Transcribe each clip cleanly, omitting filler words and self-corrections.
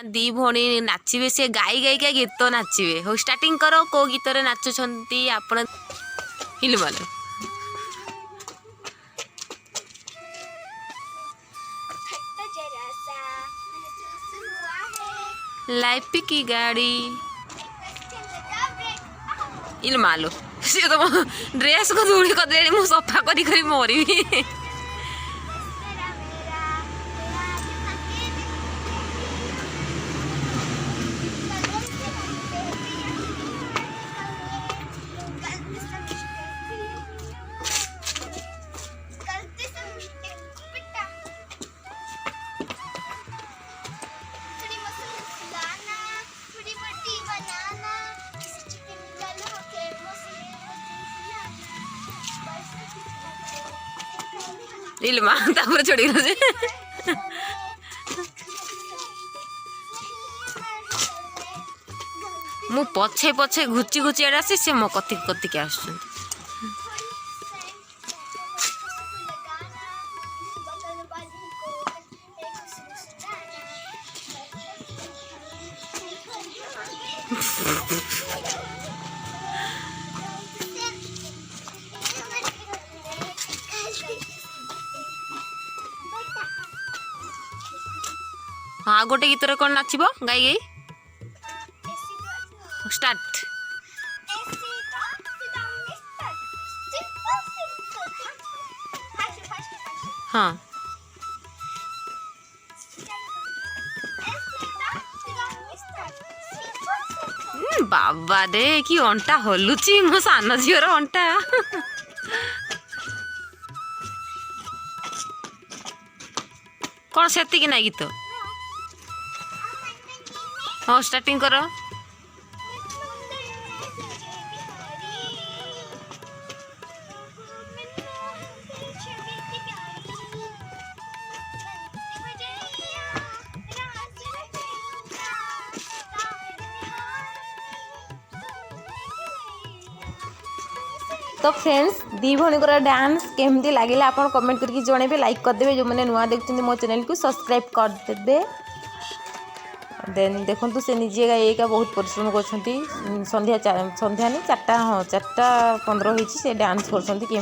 दी भौणी नाचिबे से गाई गाई का गीत नाचिबे हो स्टार्टिंग करो को गीत रे नाचुछंती आपण हिल मालो लाइफ की गाड़ी इल मालो सी तो ड्रेस को धूली कर दे मु सफा करी करी मरी इलमा तापर छोड़ी जे मु पछे पछे घुची घुची आड़े आसी से मो कति कति के आसुन हाँ गोटे गीत रे कौन नाचिबो गाई गाई स्टार्ट हाँ बाबा रे कि अंटा हलुची मो सान झीर अंटा कौन से ना गीत हाँ स्टार्टिंग करो तो फ्रेंड्स दी भौणी डांस केमती लगे आप कमेंट करके जनइबे लाइक करदे जो मैंने नुआ देखते मो चैनल को सब्सक्राइब करदे देन देखो से निजे गायिका बहुत परिश्रम कर संध्या संध्या नहीं 4टा हाँ 4:15 होती से डांस करमती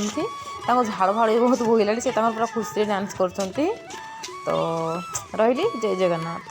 झाड़ भाड़ बहुत बोला से पूरा खुशी डांस कर तो रही जय जगन्नाथ।